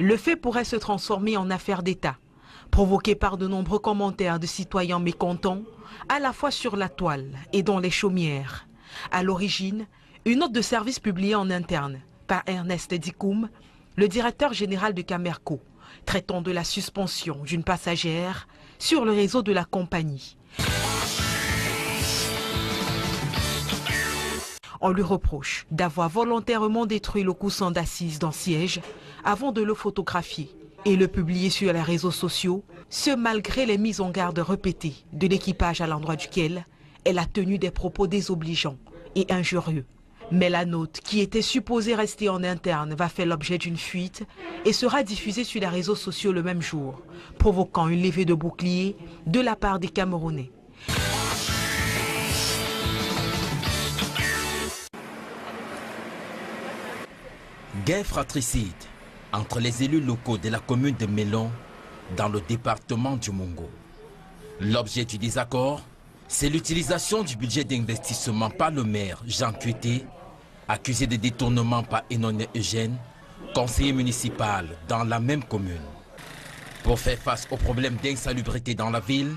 Le fait pourrait se transformer en affaire d'État, provoqué par de nombreux commentaires de citoyens mécontents, à la fois sur la toile et dans les chaumières. À l'origine, une note de service publiée en interne par Ernest Dikoum, le directeur général de Camerco, traitant de la suspension d'une passagère sur le réseau de la compagnie. On lui reproche d'avoir volontairement détruit le coussin d'assises d'un siège avant de le photographier et le publier sur les réseaux sociaux, ce malgré les mises en garde répétées de l'équipage à l'endroit duquel elle a tenu des propos désobligeants et injurieux. Mais la note, qui était supposée rester en interne, va faire l'objet d'une fuite et sera diffusée sur les réseaux sociaux le même jour, provoquant une levée de boucliers de la part des Camerounais. Guerre fratricide entre les élus locaux de la commune de Mélon dans le département du Mongo. L'objet du désaccord, c'est l'utilisation du budget d'investissement par le maire Jean Cueté, accusé de détournement par Enone Eugène, conseiller municipal dans la même commune. Pour faire face aux problèmes d'insalubrité dans la ville,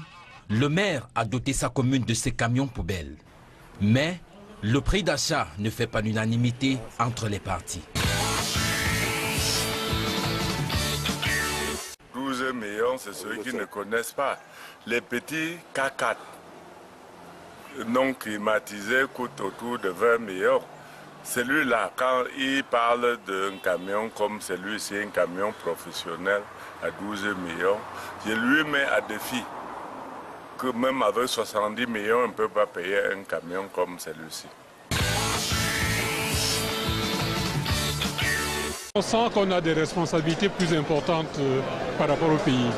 le maire a doté sa commune de ses camions poubelles. Mais le prix d'achat ne fait pas l'unanimité entre les partis. 12 millions, c'est ceux qui ne connaissent pas. Les petits K4 non climatisés coûtent autour de 20 millions. Celui-là, quand il parle d'un camion comme celui-ci, un camion professionnel à 12 millions, je lui mets à défi que même avec 70 millions, on ne peut pas payer un camion comme celui-ci. On sent qu'on a des responsabilités plus importantes par rapport au pays.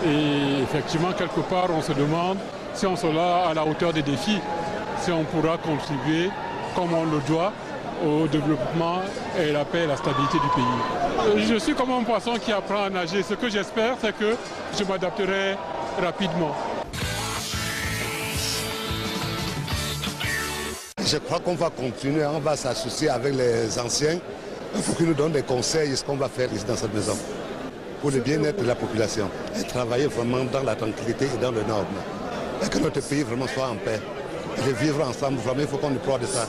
Et effectivement, quelque part, on se demande si on sera à la hauteur des défis, si on pourra contribuer comme on le doit au développement et la paix et la stabilité du pays. Je suis comme un poisson qui apprend à nager. Ce que j'espère, c'est que je m'adapterai rapidement. Je crois qu'on va continuer, on va s'associer avec les anciens. Il faut qu'ils nous donnent des conseils de ce qu'on va faire ici dans cette maison pour le bien-être de la population et travailler vraiment dans la tranquillité et dans le norme. Et que notre pays vraiment soit en paix. Et de vivre ensemble, vraiment, il faut qu'on déploie de ça.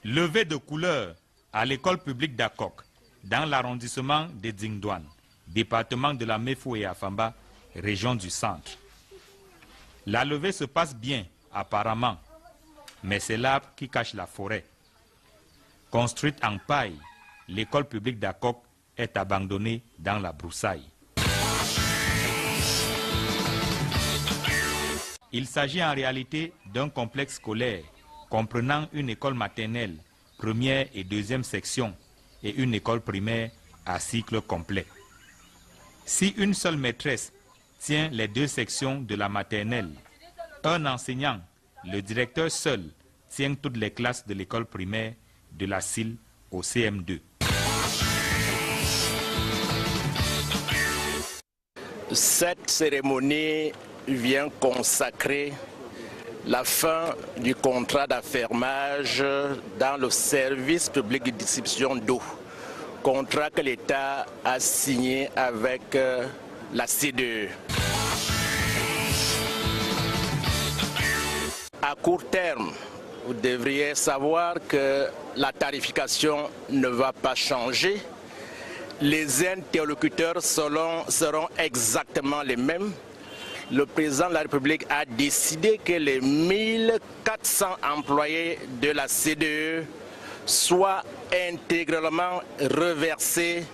Levée de couleur à l'école publique d'Akok, dans l'arrondissement de Dingdouane, département de la Méfou et Afamba, région du centre. La levée se passe bien, apparemment, mais c'est l'arbre qui cache la forêt. Construite en paille, l'école publique d'Akok est abandonnée dans la broussaille. Il s'agit en réalité d'un complexe scolaire comprenant une école maternelle, première et deuxième section, et une école primaire à cycle complet. Si une seule maîtresse tient les deux sections de la maternelle, un enseignant, le directeur seul, tient toutes les classes de l'école primaire de la CIL au CM2. Cette cérémonie vient consacrer la fin du contrat d'affermage dans le service public de distribution d'eau, contrat que l'État a signé avec la CDE. À court terme, vous devriez savoir que la tarification ne va pas changer. Les interlocuteurs seront exactement les mêmes. Le président de la République a décidé que les 1400 employés de la CDE soient intégralement reversés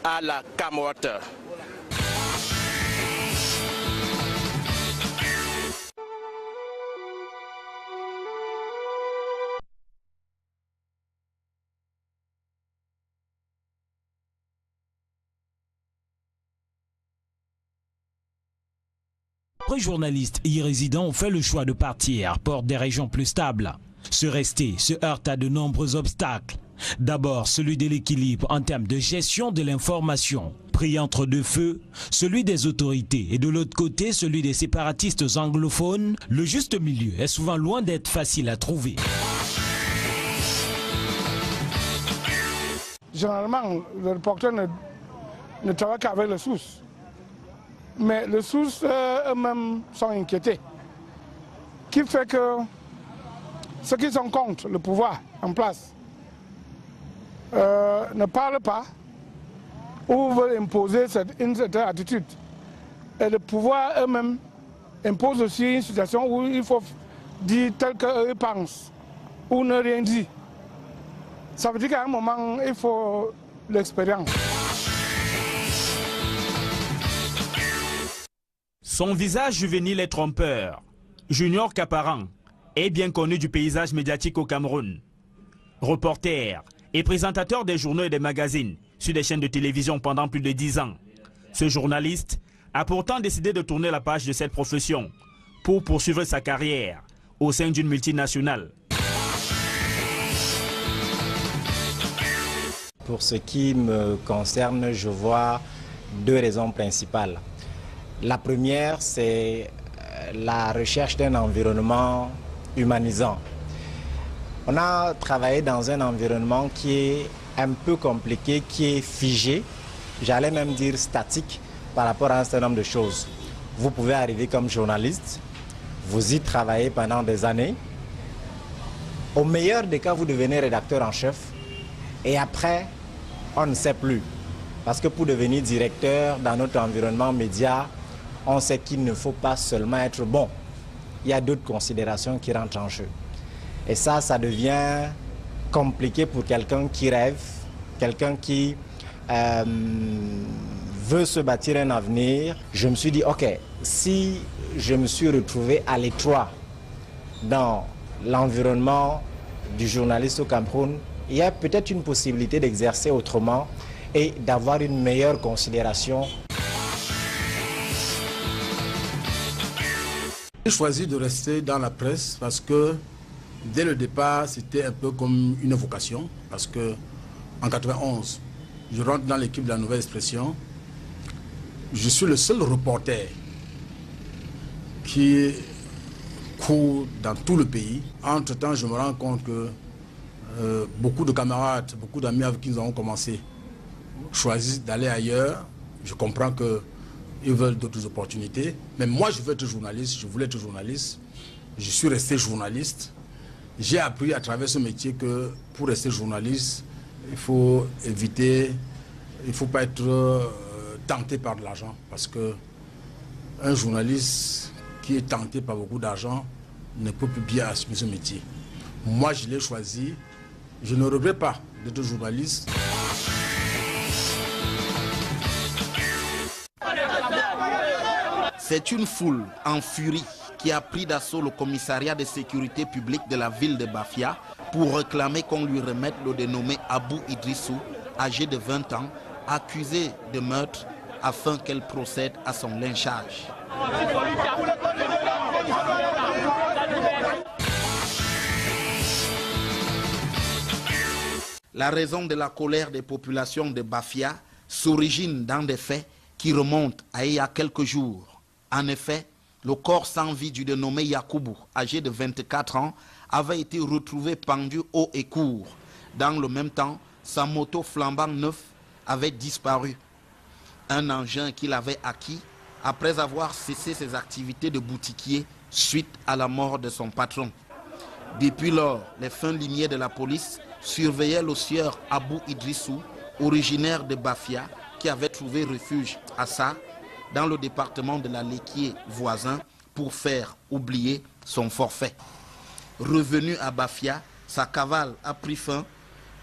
à la CAMWater. Après journalistes y résidents ont fait le choix de partir pour des régions plus stables. Se rester se heurte à de nombreux obstacles. D'abord, celui de l'équilibre en termes de gestion de l'information. Pris entre deux feux, celui des autorités et de l'autre côté, celui des séparatistes anglophones. Le juste milieu est souvent loin d'être facile à trouver. généralement, le reporter ne travaille qu'avec les sources. Mais les sources eux-mêmes sont inquiétés. Qui fait que ceux qui sont contre le pouvoir en place ne parlent pas ou veulent imposer une certaine attitude. Et le pouvoir eux-mêmes impose aussi une situation où il faut dire tel qu'eux pensent ou ne rien dire. Ça veut dire qu'à un moment, il faut l'expérience. Son visage juvénile est trompeur. Junior Kaparan est bien connu du paysage médiatique au Cameroun. Reporter et présentateur des journaux et des magazines sur des chaînes de télévision pendant plus de 10 ans. Ce journaliste a pourtant décidé de tourner la page de cette profession pour poursuivre sa carrière au sein d'une multinationale. Pour ce qui me concerne, je vois deux raisons principales. La première, c'est la recherche d'un environnement humanisant. On a travaillé dans un environnement qui est un peu compliqué, qui est figé, j'allais même dire statique par rapport à un certain nombre de choses. Vous pouvez arriver comme journaliste, vous y travaillez pendant des années. Au meilleur des cas, vous devenez rédacteur en chef et après, on ne sait plus. Parce que pour devenir directeur dans notre environnement média, on sait qu'il ne faut pas seulement être bon. Il y a d'autres considérations qui rentrent en jeu. Et ça devient compliqué pour quelqu'un qui rêve, quelqu'un qui veut se bâtir un avenir. Je me suis dit, ok, si je me suis retrouvé à l'étroit dans l'environnement du journaliste au Cameroun, il y a peut-être une possibilité d'exercer autrement et d'avoir une meilleure considération. J'ai choisi de rester dans la presse parce que dès le départ, c'était un peu comme une vocation. Parce que en 91, je rentre dans l'équipe de la Nouvelle Expression. Je suis le seul reporter qui court dans tout le pays. Entre-temps, je me rends compte que beaucoup de camarades, beaucoup d'amis avec qui nous avons commencé choisissent d'aller ailleurs. Je comprends qu'ils veulent d'autres opportunités. Mais moi, je veux être journaliste, je voulais être journaliste. Je suis resté journaliste. J'ai appris à travers ce métier que pour rester journaliste, il faut éviter, il ne faut pas être tenté par de l'argent. Parce qu'un journaliste qui est tenté par beaucoup d'argent ne peut plus bien assumer ce métier. Moi, je l'ai choisi. Je ne regrette pas d'être journaliste. C'est une foule en furie qui a pris d'assaut le commissariat de sécurité publique de la ville de Bafia pour réclamer qu'on lui remette le dénommé Abou Idrissou, âgé de 20 ans, accusé de meurtre afin qu'elle procède à son lynchage. La raison de la colère des populations de Bafia s'origine dans des faits qui remontent à il y a quelques jours. En effet, le corps sans vie du dénommé Yakoubou, âgé de 24 ans, avait été retrouvé pendu haut et court. Dans le même temps, sa moto flambant neuf avait disparu. Un engin qu'il avait acquis après avoir cessé ses activités de boutiquier suite à la mort de son patron. Depuis lors, les fins limiers de la police surveillaient le sieur Abou Idrissou, originaire de Bafia, qui avait trouvé refuge à Ça, dans le département de la Léquier voisin, pour faire oublier son forfait. Revenu à Bafia, sa cavale a pris fin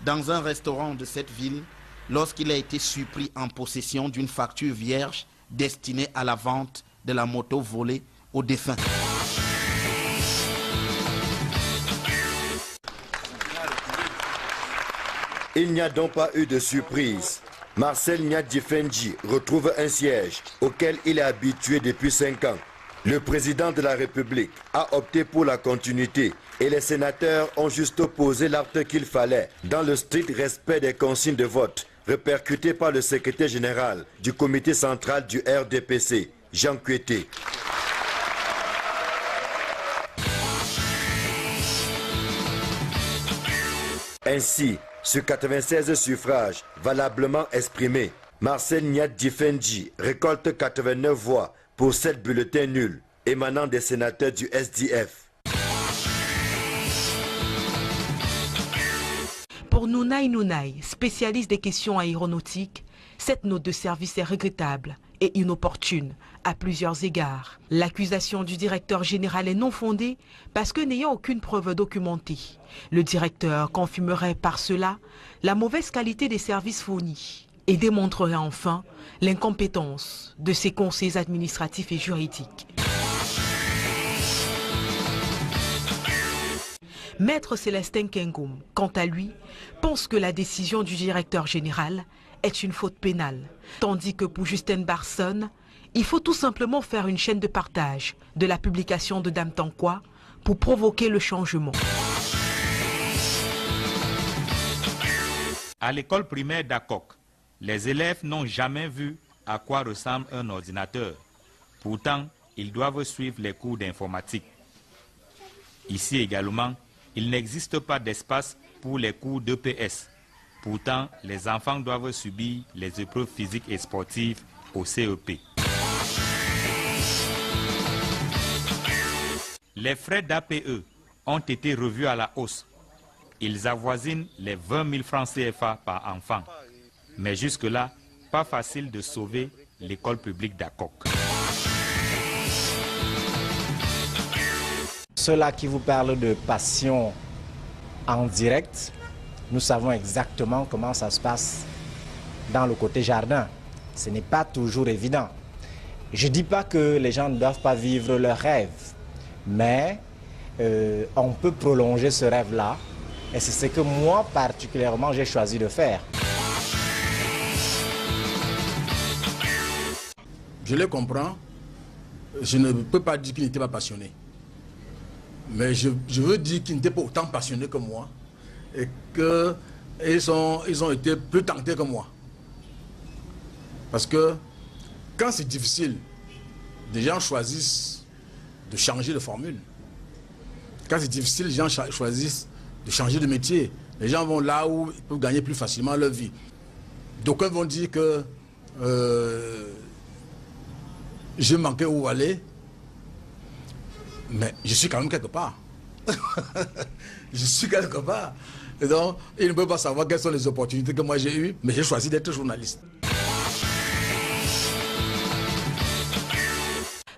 dans un restaurant de cette ville lorsqu'il a été surpris en possession d'une facture vierge destinée à la vente de la moto volée au défunt. Il n'y a donc pas eu de surprise. Marcel Nyadjifenji retrouve un siège auquel il est habitué depuis 5 ans. Le président de la République a opté pour la continuité et les sénateurs ont juste posé l'acte qu'il fallait dans le strict respect des consignes de vote répercutées par le secrétaire général du comité central du RDPC, Jean Kueté. Ainsi, sur 96 suffrages valablement exprimés, Marcel Nyat-Difendji récolte 89 voix pour 7 bulletins nuls émanant des sénateurs du SDF. Pour Nounaï Nounaï, spécialiste des questions aéronautiques, cette note de service est regrettable et inopportune à plusieurs égards. L'accusation du directeur général est non fondée parce que n'ayant aucune preuve documentée, le directeur confirmerait par cela la mauvaise qualité des services fournis et démontrerait enfin l'incompétence de ses conseillers administratifs et juridiques. Maître Célestin Kengoum, quant à lui, pense que la décision du directeur général est une faute pénale, tandis que pour Justin Barson, il faut tout simplement faire une chaîne de partage de la publication de Dame Tankwa pour provoquer le changement. À l'école primaire d'Akok, les élèves n'ont jamais vu à quoi ressemble un ordinateur. Pourtant, ils doivent suivre les cours d'informatique. Ici également, il n'existe pas d'espace pour les cours d'EPS. Pourtant, les enfants doivent subir les épreuves physiques et sportives au CEP. Les frais d'APE ont été revus à la hausse. Ils avoisinent les 20 000 francs CFA par enfant. Mais jusque-là, pas facile de sauver l'école publique d'Akok. Ceux-là qui vous parlent de passion en direct, nous savons exactement comment ça se passe dans le côté jardin. Ce n'est pas toujours évident. Je ne dis pas que les gens ne doivent pas vivre leurs rêves, mais on peut prolonger ce rêve-là. Et c'est ce que moi, particulièrement, j'ai choisi de faire. Je le comprends. Je ne peux pas dire qu'il n'était pas passionné. Mais je veux dire qu'ils n'étaient pas autant passionnés que moi et qu'ils ont été plus tentés que moi. Parce que quand c'est difficile, des gens choisissent de changer de formule. Quand c'est difficile, les gens choisissent de changer de métier. Les gens vont là où ils peuvent gagner plus facilement leur vie. D'aucuns vont dire que je manquais où aller. Mais je suis quand même quelque part. Je suis quelque part. Et donc, ils ne peuvent pas savoir quelles sont les opportunités que moi j'ai eues, mais j'ai choisi d'être journaliste.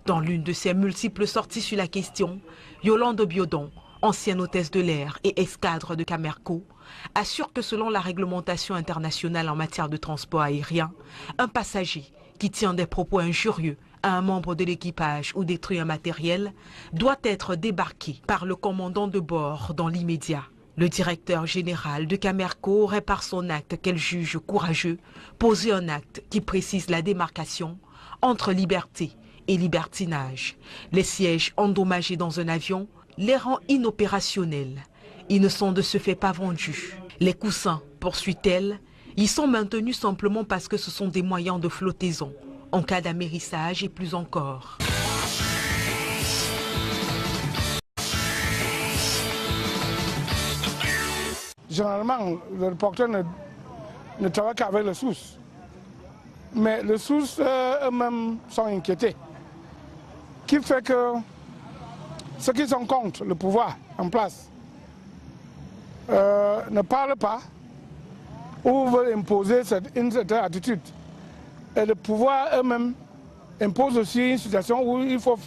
Dans l'une de ses multiples sorties sur la question, Yolande Biodon, ancienne hôtesse de l'air et ex-cadre de Camerco, assure que selon la réglementation internationale en matière de transport aérien, un passager qui tient des propos injurieux à un membre de l'équipage ou détruit un matériel doit être débarqué par le commandant de bord dans l'immédiat. Le directeur général de Camerco aurait par son acte qu'elle juge courageux posé un acte qui précise la démarcation entre liberté et libertinage. Les sièges endommagés dans un avion les rend inopérationnels. Ils ne sont de ce fait pas vendus. Les coussins, poursuit-elle, ils sont maintenus simplement parce que ce sont des moyens de flottaison en cas d'amérissage et plus encore. Généralement, le reporter ne travaille qu'avec les sources. Mais les sources eux-mêmes sont inquiétés. Qui fait que ceux qui sont contre le pouvoir en place ne parlent pas ou veulent imposer une certaine attitude. Et le pouvoir eux-mêmes impose aussi une situation où il faut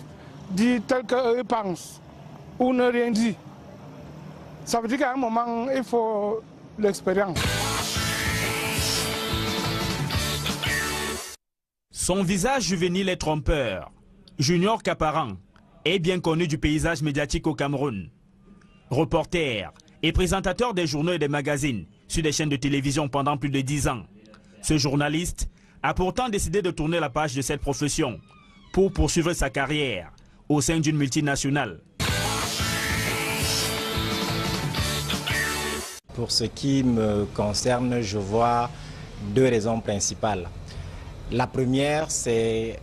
dire tel qu'eux pensent ou ne rien dire. Ça veut dire qu'à un moment, il faut l'expérience. Son visage juvénile est trompeur. Junior Kaparan est bien connu du paysage médiatique au Cameroun. Reporter et présentateur des journaux et des magazines sur des chaînes de télévision pendant plus de 10 ans. Ce journaliste a pourtant décidé de tourner la page de cette profession pour poursuivre sa carrière au sein d'une multinationale. Pour ce qui me concerne, je vois deux raisons principales. La première, c'est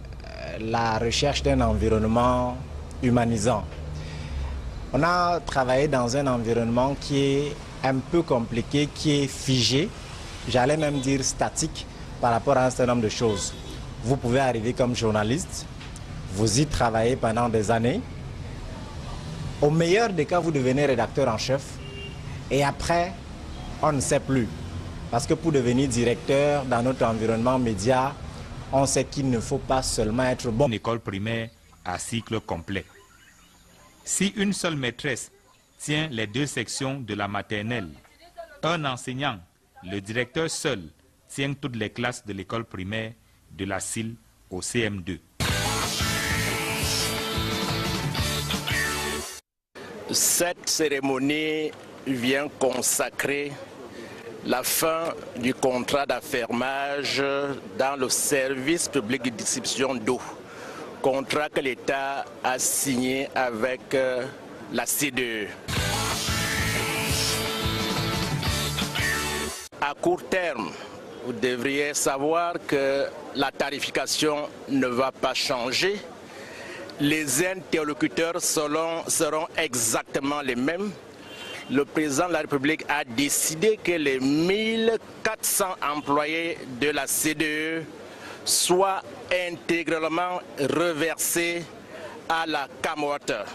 la recherche d'un environnement humanisant. On a travaillé dans un environnement qui est un peu compliqué, qui est figé, j'allais même dire statique par rapport à un certain nombre de choses. Vous pouvez arriver comme journaliste, vous y travaillez pendant des années. Au meilleur des cas, vous devenez rédacteur en chef et après, on ne sait plus. Parce que pour devenir directeur dans notre environnement média, on sait qu'il ne faut pas seulement être bon. Une école primaire à cycle complet. Si une seule maîtresse tient les 2 sections de la maternelle, un enseignant, le directeur seul, tient toutes les classes de l'école primaire de la CIL au CM2. Cette cérémonie vient consacrer la fin du contrat d'affermage dans le service public de distribution d'eau, contrat que l'État a signé avec la CDE. À court terme, vous devriez savoir que la tarification ne va pas changer. Les interlocuteurs seront exactement les mêmes. Le président de la République a décidé que les 1400 employés de la CDE soient intégralement reversés à la CAMWater.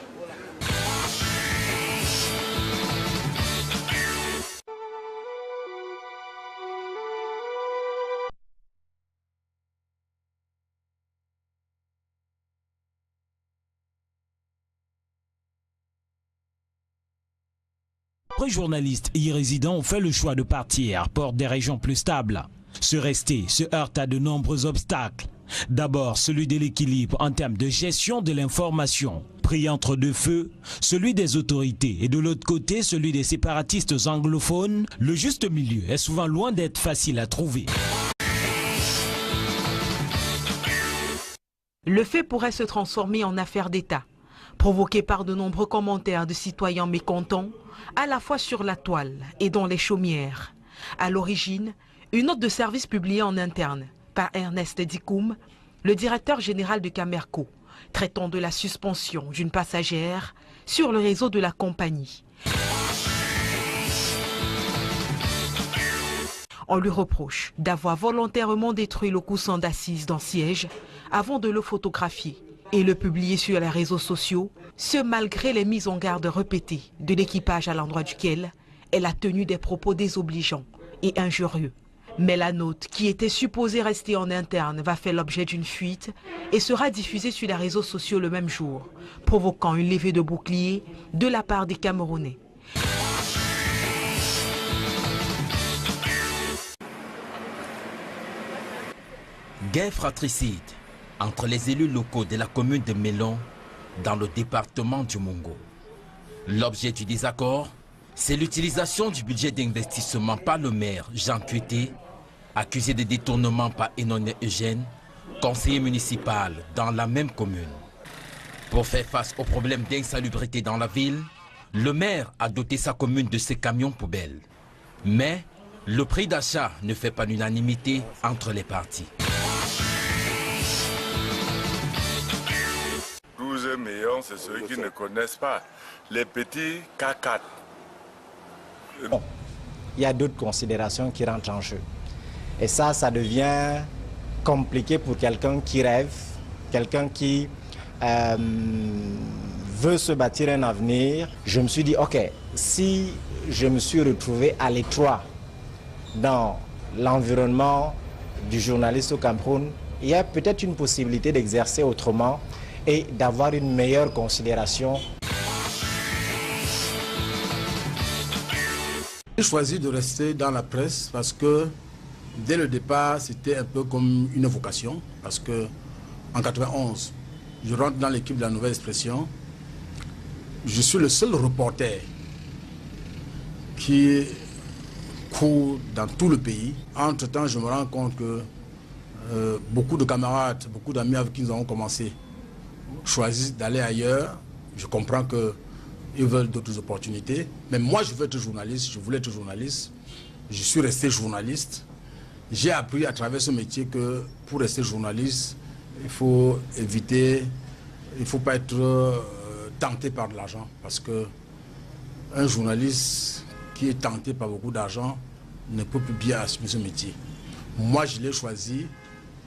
Nombreux journalistes y résidents ont fait le choix de partir, porte des régions plus stables. Se rester se heurte à de nombreux obstacles. D'abord, celui de l'équilibre en termes de gestion de l'information. Pris entre 2 feux, celui des autorités et de l'autre côté, celui des séparatistes anglophones. Le juste milieu est souvent loin d'être facile à trouver. Le fait pourrait se transformer en affaire d'État, provoqué par de nombreux commentaires de citoyens mécontents, à la fois sur la toile et dans les chaumières. À l'origine, une note de service publiée en interne par Ernest Dikoum, le directeur général de Camerco, traitant de la suspension d'une passagère sur le réseau de la compagnie. On lui reproche d'avoir volontairement détruit le coussin d'assises dans siège avant de le photographier et le publier sur les réseaux sociaux, ce malgré les mises en garde répétées de l'équipage à l'endroit duquel elle a tenu des propos désobligeants et injurieux. Mais la note, qui était supposée rester en interne, va faire l'objet d'une fuite et sera diffusée sur les réseaux sociaux le même jour, provoquant une levée de boucliers de la part des Camerounais. Guerre fratricide entre les élus locaux de la commune de Mélon dans le département du Mungo. L'objet du désaccord, c'est l'utilisation du budget d'investissement par le maire Jean Cueté, accusé de détournement par Enone Eugène, conseiller municipal dans la même commune. Pour faire face aux problèmes d'insalubrité dans la ville, le maire a doté sa commune de ses camions poubelles. Mais le prix d'achat ne fait pas l'unanimité entre les partis. 12 millions, c'est ceux qui ne connaissent pas. Les petits K4. Bon, il y a d'autres considérations qui rentrent en jeu. Et ça devient compliqué pour quelqu'un qui rêve, quelqu'un qui veut se bâtir un avenir. Je me suis dit, ok, si je me suis retrouvé à l'étroit dans l'environnement du journaliste au Cameroun, il y a peut-être une possibilité d'exercer autrement et d'avoir une meilleure considération. J'ai choisi de rester dans la presse parce que dès le départ, c'était un peu comme une vocation. Parce que en 91, je rentre dans l'équipe de la Nouvelle Expression. Je suis le seul reporter qui court dans tout le pays. Entre-temps, je me rends compte que beaucoup de camarades, beaucoup d'amis avec qui nous avons commencé choisissent d'aller ailleurs. Je comprends qu'ils veulent d'autres opportunités. Mais moi, je veux être journaliste, je voulais être journaliste. Je suis resté journaliste. J'ai appris à travers ce métier que pour rester journaliste, il faut éviter, il ne faut pas être tenté par de l'argent. Parce qu'un journaliste qui est tenté par beaucoup d'argent ne peut plus bien assumer ce métier. Moi, je l'ai choisi.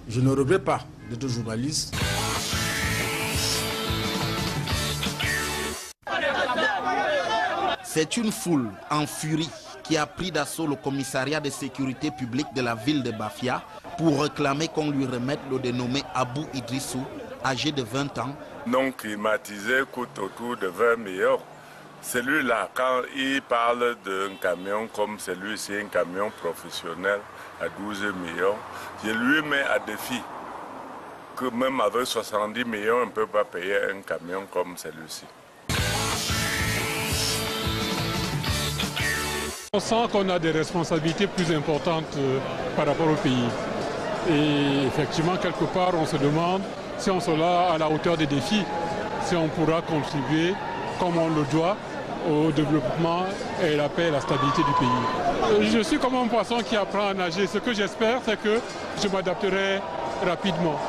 Je ne regrette pas d'être journaliste. C'est une foule en furie qui a pris d'assaut le commissariat de sécurité publique de la ville de Bafia pour réclamer qu'on lui remette le dénommé Abou Idrissou, âgé de 20 ans. Non climatisé coûte autour de 20 millions. Celui-là, quand il parle d'un camion comme celui-ci, un camion professionnel à 12 millions, je lui mets à défi que même avec 70 millions, on ne peut pas payer un camion comme celui-ci. On sent qu'on a des responsabilités plus importantes par rapport au pays. Et effectivement, quelque part, on se demande si on sera à la hauteur des défis, si on pourra contribuer comme on le doit au développement et la paix et la stabilité du pays. Je suis comme un poisson qui apprend à nager. Ce que j'espère, c'est que je m'adapterai rapidement.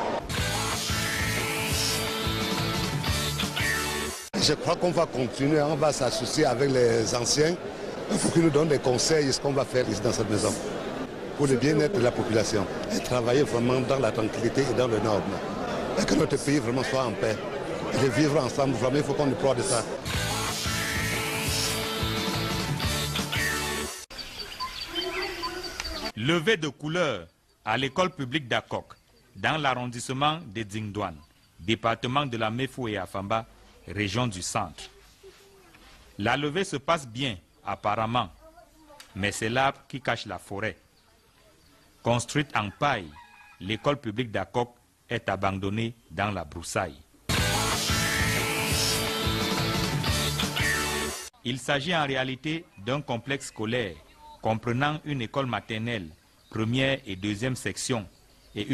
Je crois qu'on va continuer, on va s'associer avec les anciens. Il faut qu'ils nous donnent des conseils, ce qu'on va faire ici dans cette maison, pour le bien-être de la population. Et travailler vraiment dans la tranquillité et dans le norme. Et que notre pays vraiment soit en paix. Et de vivre ensemble, vraiment, il faut qu'on déploie de ça. Levée de couleur à l'école publique d'Akok, dans l'arrondissement de Dzingdouane, département de la Mefou et Afamba, région du centre. La levée se passe bien, apparemment, mais c'est l'arbre qui cache la forêt. Construite en paille, l'école publique d'Akok est abandonnée dans la broussaille. Il s'agit en réalité d'un complexe scolaire comprenant une école maternelle, première et deuxième section, et une